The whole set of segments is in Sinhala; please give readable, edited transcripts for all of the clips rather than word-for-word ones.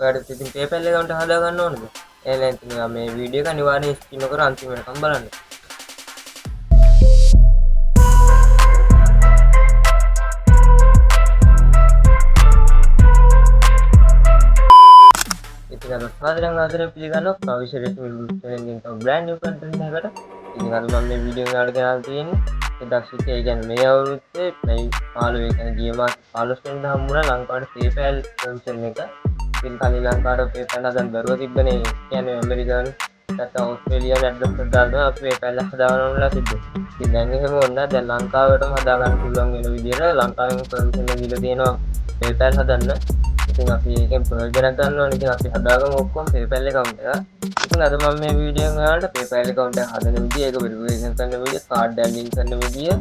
ඔයාලට ඉතින් PayPal account හදා ගන්න ඕනද? එහෙනම් ඉතින් මේ වීඩියෝ එක අනිවාර්යෙන් ස්කිප් නොකර අන්තිම වෙනකම් බලන්න. ඉතින් අද සාදරයෙන් ආදරයෙන් පිළිගන්නවා ප්‍රවිෂ recipe channel brand new content එකකට. ඉතින් අද මම මේ වීඩියෝ එක ඔයාලට ගෙනල්ලා තියෙන්නේ 2020 ඒ කියන්නේ මේ අවුරුද්දේ මේ 15 කියන්නේ ගිය මාස 15 වෙනිදා හම්බුණා ලංකාවට PayPal function එක. ඉතින් කලින් ලංකාවට PayPal හදන්න බැරුව තිබ්බනේ. කියන්නේ ඇමරිකානු නැත්නම් ඕස්ට්‍රේලියානු ඇඩ්‍රස් එක දාලා අපි PayPal හදාගන්නවා තිබ්බේ. ඉතින් දැන් එහෙම වුණා දැන් ලංකාවටම හදාගන්න පුළුවන් වෙන විදිහට ලංකාවෙන් පර්මිෂන් එක දීලා තියෙනවා PayPal හදන්න. ඉතින් අපි ඒකෙන් ප්‍රයෝජන ගන්න ඕනේ. ඉතින් අපි හදාගමු ඔක්කොම PayPal account එක. ඉතින් අද මම මේ වීඩියෝ එක ඔයාලට PayPal account එක හදන විදිය, ඒක වෙරිෆිකේෂන් කරන විදිය, කාඩ් එක ලින්ක් කරන විදිය,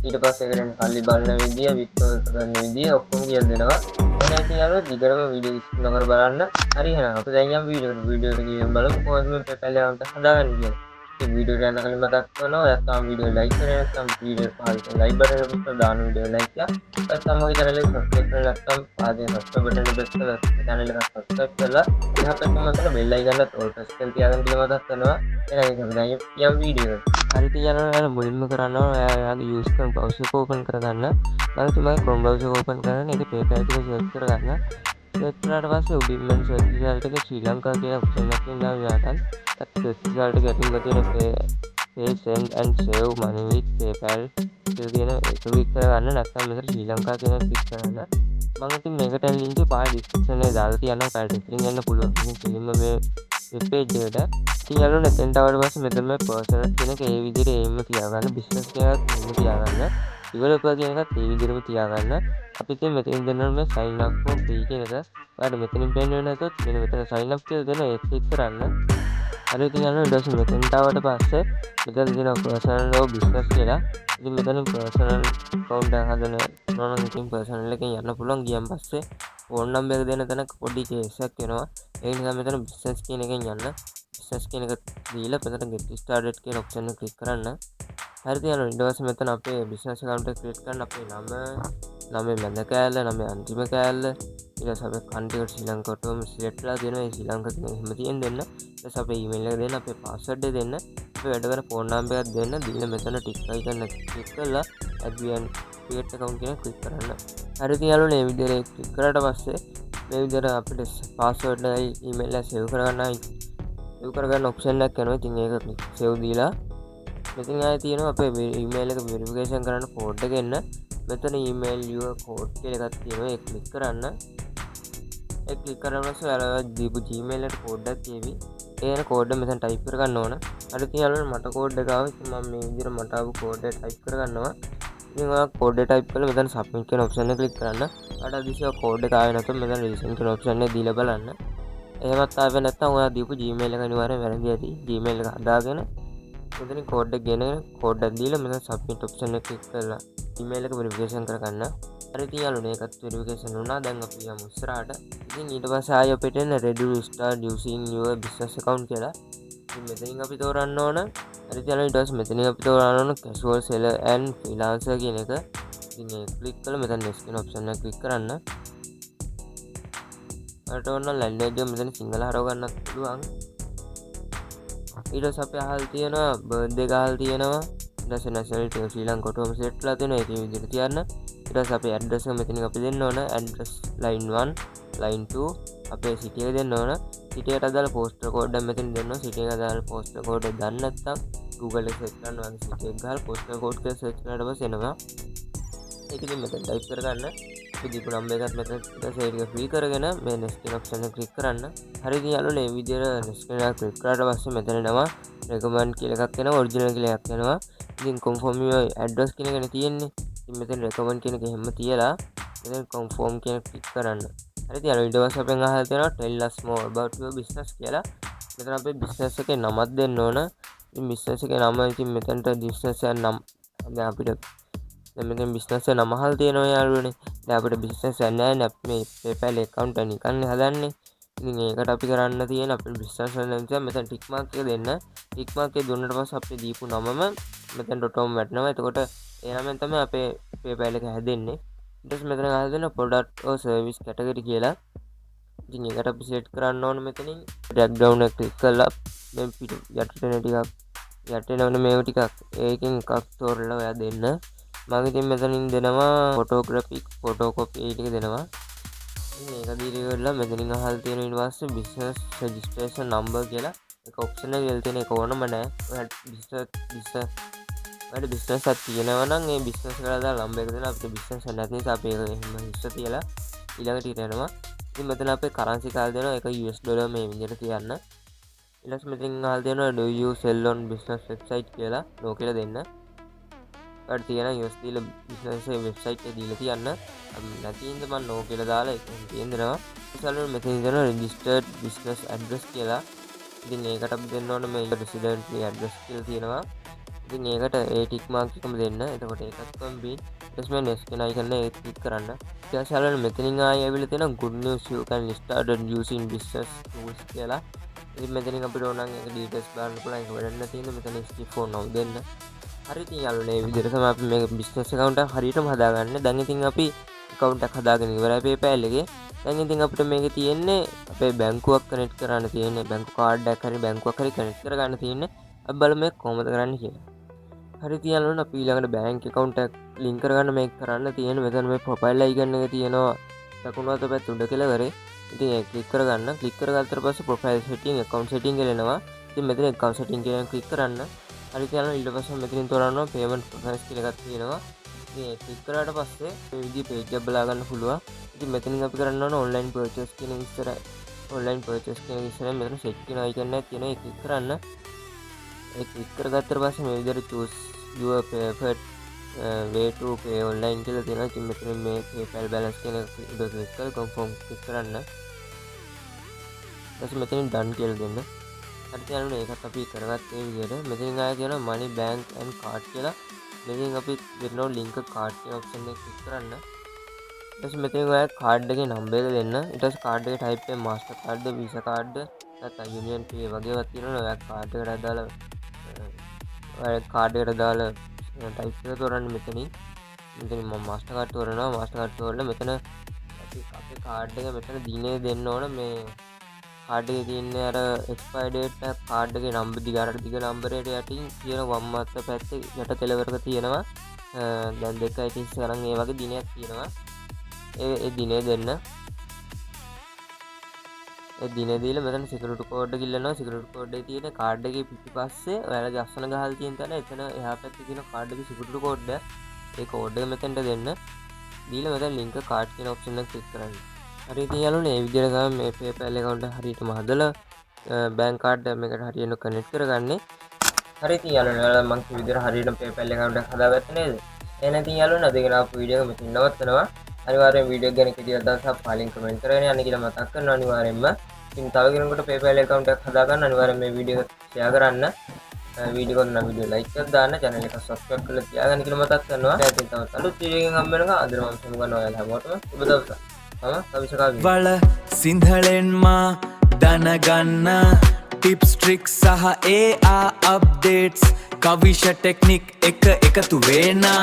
ඊට පස්සේ ඒකෙන් කල්ලි බලන විදිය, විත්ඩ්‍රෝ කරන විදිය ඔක්කොම කියලා දෙනවා. එහෙනම් ඉතින් අර දිගටම වීඩියෝ ස්කිප් නොකර බලන්න. හරි එහෙනම් අපි දැන් යමු වීඩියෝ එකට ගිහින් බලමු කොහොමද මේ PayPal account එක හදාගන්නේ කියලා. ඉතින් වීඩියෝ එක යන කලින් මතක් කරනවා ඔයා තාම වීඩියෝ ලයික් කරේ නැත්නම් වීඩියෝ පහළ ලයික් බටන් එක ප්‍රස් දාන වීඩියෝ ලයික් කරලා නැත්නම් මගේ channel එක subscribe කරලා නැත්නම් පාදේ subscribe button එක press කරලා channel එක subscribe කරලා එහා පැත්තේ මතන bell icon එකත් all press කරලා තියාගන්න කියලා මතක් කරනවා. එහෙනම් අපි දැන් යමු වීඩියෝ එකට. හරි ඉතින් යනවා මුලින්ම කරන්න ඕනේ ඔයාගේ use කරන browser එක open කරගන්න. මම තමයි Chrome browser එක open කරගෙන ඒක PayPal එක search කරගන්න. search කරාට පස්සේ උඩින්ම search result එකේ ශ්‍රී ලංකා කියලා option එකක් තියෙනවා යාටන්. search result එක ඇතුළේ තියෙන pay send and save money with PayPal කියලා තියෙන ඒක click කරගන්න. නැත්නම් මෙතන ශ්‍රී ලංකා කියන click කරන්න. මම ඉතින් මේකට link එක පාඩ description එකේ දාලා තියනවා. කාට ඉතින් යන්න පුළුවන්. ඉතින් කෙලින්ම මේ web page එකට ඉතින් යාළුවෝ මෙතෙන්ට ආවට පස්සේ මෙතන මේ personal කියන එක ඒ විදිහට එයිම තියාගන්න. business එකත් එයිම තියාගන්න. developer කියන එකත් ඒ විදිහටම තියාගන්න. අපි ඉතින් මෙතනින් දෙනවා මේ sign up for free කියන එක. ඔයාලට මෙතනින් පේන්නේ නැතොත් මෙන්න මෙතන sign up කියලා දෙනවා ඒක click කරන්න. හරි ඉතින් යාළුවෝ ඊට පස්සේ මෙතෙන්ට ආවට පස්සේ මෙතන තියෙනවා personal or business කියලා. ඉතින් මෙතන personal account එක හදන ඕනනම් ඉතින් personal එකෙන් යන්න පුළුවන්. ගියන් පස්සේ phone number එක දෙන තැන පොඩි case එකක් එනවා. ඒ නිසා මෙතන business කියන එකෙන් යන්න. business කියන එක දීලා මෙතන get started කියන option එක click කරන්න. හරි ඉතින් යාළුවෝ ඊට පස්සේ මෙතන අපේ business account එක create කරන්න අපේ නම මැද කෑල්ල නම අන්තිම කෑල්ල ඊට පස්සේ අපේ country එක ශ්‍රී ලංකාවටම select කරලා දෙනවා. ඒ ශ්‍රී ලංකාව කියන එහෙම තියෙන දෙන්න. ඊට පස්සේ අපේ email එක දෙන්න, අපේ password එක දෙන්න, අපේ වැඩ කරන phone number එකක් දෙන්න. දීලා මෙතන tick icon එක click කරලා add and create account කියන click කරන්න. හරි ඉතින් යාළුවෝ මේ විදිහට click කරාට පස්සේ මේ විදිහට අපිට password එකයි email එක save කරගන්න ඔප්ෂන් එකක් එනවා. ඉතින් ඒක save දීලා මෙතන ආයේ තියෙනවා අපේ email එක verification කරන්න code එක එන්න. මෙතන email your code කියලා එකක් තියෙනවා. ඒක click කරන්න. ඒක click කරලා පස්සේ ඔයාලා දීපු Gmail එකට code එකක් එවි. ඒ code එක මෙතන type කරගන්න ඕන. හරි ඉතින් යාළුවෝ මට code එක ආවා. ඉතින් මම මේ විදිහට මට ආපු code එක type කරගන්නවා. ඉතින් ඔයා code එක type කරලා මෙතන submit කියන option එක click කරන්න. අර අදිසිය code එක ආවේ නැත්නම් මෙතන resend කියන option එක දීලා බලන්න. එහෙමත් ආවේ නැත්නම් ඔයා දීපු Gmail එක අනිවාර්යෙන් වැරදි ඇති. Gmail එක හදාගෙන මෙතන code එක ගෙනගෙන code එක දීලා මෙතන submit option එක click කරලා email එක verification කරගන්න. හරි ඉතින් යාළුවනේ ඒකත් verification වුණා. දැන් අපි යමු ඉස්සරහට. ඉතින් ඊට පස්සේ ආයෙ අපිට එන ready to start using your business account කියලා. ඉතින් මෙතනින් අපි තෝරන්න ඕන. හරි ඉතින් ඊට පස්සේ මෙතනින් අපි තෝරන්න ඕන casual seller and freelancer කියන එක. ඉතින් ඒක click කරලා මෙතන next කියන option එක click කරන්න. අරට ඕන language එක මෙතන සිංහල හරව ගන්නත් පුළුවන්. ඊට පස්සේ අපි අහල් තියෙනවා birthday එක අහල් තියෙනවා. ඊට පස්සේ nationality එක ශ්‍රී ලංකාවටම set කරලා තියෙනවා. ඒක විදිහට තියන්න. ඊට පස්සේ අපේ address එක මෙතනින් අපි දෙන්න ඕන. address line 1 line 2 අපේ city එක දෙන්න ඕන. city එකට අදාළ postal code එක මෙතන දෙන්න ඕන. city එකට අදාළ postal code එක දන්නේ නැත්නම් Google එකේ search කරන්න වගේ city එක ගහලා postal code එක search කරාට පස්සේ එනවා. ඒක ඉතින් මෙතන type කරගන්න. අපි දීපු number එකත් මෙතන ඊට පස්සේ ඒක free කරගෙන මේ next කියන option එක click කරන්න. හරි ඉතින් යාළුවෝ මේ විදිහට next කියන එක click කරාට පස්සේ මෙතන එනවා recommend කියලා එකක් එනවා, original කියලා එකක් එනවා. ඉතින් confirm your address කියන එකනේ තියෙන්නේ. ඉතින් මෙතන recommend කියන එක එහෙම තියලා මෙතන confirm කියන click කරන්න. හරි ඉතින් ඊට පස්සේ අපෙන් අහලා තියෙනවා tell us more about your business කියලා. මෙතන අපේ business එකේ නමක් දෙන්න ඕන. ඉතින් business එකේ නම ඉතින් මෙතනට business එක නම් දැන් අපිට දැන් මෙතන business එක නම අහලා තියෙනවා යාළුවනේ. දැන් අපිට business එක නැහැ නේ. අපි මේ PayPal account එක නිකන් හදන්නේ. ඉතින් ඒකට අපි කරන්න තියෙන අපේ business එක නම් මෙතන tick mark එක දෙන්න. tick mark එක දුන්නාට පස්සේ අපි දීපු නමම මෙතන ඩොටම වැටෙනවා. එතකොට ඒ නමෙන් තමයි අපේ PayPal එක හැදෙන්නේ. ඊට පස්සේ මෙතන අහලා දෙන product or service category කියලා. ඉතින් ඒකට අපි සෙට් කරන්න ඕන මෙතනින් ටැග් ඩවුන් එක ක්ලික් කරලා මේ පිට යටට එන ටිකක් යටට එනවනේ මේව ටිකක් ඒකෙන් එකක් තෝරලා ඔයා දෙන්න. මම ඉතින් මෙතනින් දෙනවා ෆොටෝග්‍රැෆික් ෆොටෝකොපි ඒ ටික දෙනවා. මේක දීලා ඉවරලා මෙතනින් අහලා තියෙන ඊට පස්සේ බිස්නස් රෙජිස්ට්‍රේෂන් නම්බර් කියලා එක ඔප්ෂන් එක දෙල් තියෙන එක ඕනම නැහැ. ඔයාලට බිස්නස් එකක් තියෙනවා නම් ඒ බිස්නස් එකට දාලා නම්බර් එක දෙනවා. අපිට බිස්නස් එකක් නැති නිසා අපි ඒක එහෙම හිස්ස තියලා ඊළඟට යනවා. ඉතින් මෙතන අපේ කරන්සි කාල් දෙනවා ඒක US ඩොලර් මේ විදිහට තියන්න. ඊළඟට මෙතනින් අහලා දෙනවා do you sell on business website කියලා නෝ කියලා දෙන්න. ඊට තියෙන US දීලා බිස්නස් එකේ වෙබ්සයිට් එක දීලා තියන්න. නැති ඉඳ මම නෝ කියලා දාලා ඒක තියෙනවා. ඊළඟට මෙතනින් දෙනවා registered business address කියලා. ඉතින් ඒකට අපි දෙන්න ඕන මේ residential address කියලා තියෙනවා. ඉතින් ඒකට ඒ ටික් මාක් එකම දෙන්න. එතකොට ඒකත් කම්ප්ලීට්. ඊට පස්සේ next කියන icon එක ක්ලික් කරන්න. ඊට පස්සේ මෙතනින් ආයෙ ඇවිල්ලා තියෙනවා good news you can start using business tools කියලා. ඉතින් මෙතනින් අපිට ඕන නම් ඒක details බලන්න පුළුවන්. ඒක වැඩක් නැති ඉඳ මෙතන skip phone නම් දෙන්න. හරි ඉතින් යාළුවනේ මේ විදිහට තමයි අපි මේ business account එක හරියටම හදාගන්නේ. දැන් ඉතින් අපි account එක හදාගෙන ඉවරයි PayPal එකේ. දැන් ඉතින් අපිට මේකේ තියෙන්නේ අපේ බැංකුවක් කනෙක්ට් කරන්න තියෙන්නේ. බැංකු කාඩ් එකක් හරි බැංකුවක් හරි කනෙක්ට් කරගන්න තියෙන්නේ. අපි බලමු මේක කොහොමද කරන්නේ කියලා. හරි ඉතින් යාළුවනේ අපි ඊළඟට බැංක් account එක link කරගන්න මේක කරන්න තියෙන්නේ. මෙතන මේ profile icon එක තියෙනවා. දකුණු අත පැත්ත උඩ කෙළවරේ. ඉතින් ඒක ක්ලික් කරගන්න. ක්ලික් කරගත්තට පස්සේ profile setting account setting කියලා එනවා. ඉතින් මෙතන account setting කියලා ක්ලික් කරන්න. හරි ඉතින් ඊට පස්සේ මෙතනින් තෝරනවා payment preference කියලා එකක් තියෙනවා. ඉතින් ඒක ක්ලික් කරාට පස්සේ මේ විදිහේ page එක බලා ගන්න පුළුවන්. ඉතින් මෙතනින් අපි කරන්න ඕන online purchase කියන ඉස්සර online purchase කියන ඉස්සර මෙතන set කියන icon එකක් තියෙනවා. ඒක ක්ලික් කරන්න. ඒක ක්ලික් කරගත්තට පස්සේ මේ විදිහට choose your preferred way to pay online කියලා තියෙනවා. ඉතින් මෙතන මේ PayPal balance කියන එක උඩ ක්ලික් කරලා confirm ක්ලික් කරන්න. ඊට මෙතනින් done කියලා දෙන්න. හරි යාළුවනේ ඒකත් අපි කරගත්ත ඒ විදිහට මෙතනින් ආයෙ කියනවා money bank and card කියලා. මෙතනින් අපි දෙනවා link card කියන option එක ක්ලික් කරන්න. ඊට පස්සේ මෙතනින් ඔයාලා card එකේ number එක දෙන්න. ඊට පස්සේ card එකේ type එක master card visa card නැත්නම් union pay වගේවත් තියෙනවා. ඔයාලා card එකට දාලා ඔයාලා card එකට දාලා type එක තෝරන්න මෙතනින්. මෙතනින් මම master card තෝරනවා. master card තෝරලා මෙතන අපි අපේ card එක මෙතන දිනේ දෙන්න ඕන. මේ කාඩ් එකේ තියෙන්නේ අර expire date එක කාඩ් එකේ නම්බර් දිග නම්බරයට යටින් තියෙන වම් අත පැත්තේ යට කෙළවරක තියෙනවා. දැන් 2:30 ගණන් ඒ වගේ දිනයක් තියෙනවා. ඒ දිනේ දෙන්න. ඒ දිනේ දීලා මෙතන security code එක ඉල්ලනවා. security code එකේ තියෙන කාඩ් එකේ පිටිපස්සේ ඔයාලගේ අස්සන ගහලා තියෙන තැන එතන එහා පැත්තේ තියෙන කාඩ් එකේ security code එක. ඒ code එක මෙතනට දෙන්න. දීලා මෙතන link card කියන option එක click කරන්න. හරි ඉතින් යාළුවනේ මේ විදිහට තමයි මේ PayPal account එක හරියටම හදලා bank card එකකට හරියට connect කරගන්නේ. හරි ඉතින් යාළුවනේ ඔයාලා මම කිව්ව විදිහට හරියටම PayPal account එක හදාගත්තා නේද? එහෙනම් ඉතින් යාළුවනේ අද ගෙන ආපු වීඩියෝ එක මෙතන නවත්තනවා. අනිවාර්යෙන් වීඩියෝ ගැන කිටි අදහසක් පහලින් කමෙන්ට් කරගෙන යන්න කියලා මතක් කරනවා අනිවාර්යෙන්ම. ඉතින් තව කෙනෙකුට PayPal account එකක් හදාගන්න අනිවාර්යෙන් මේ වීඩියෝ එක share කරන්න. වීඩියෝ එක නම් වීඩියෝ like එකක් දාන්න channel එක subscribe කරලා තියාගන්න කියලා මතක් කරනවා. ඉතින් තවත් අලුත් වීඩියෝ එකකින් හම්බ වෙනවා. අද මම සමුගන්නවා ඔයාලා හැමෝටම සුබ දවසක්. වල සිංහලෙන්මා දැනගන්න ටිප්ස් ට්‍රික්ස් සහ ඒ අප්ඩේට්ස් කවිෂ ටෙක්නික් එක එකතු වෙනා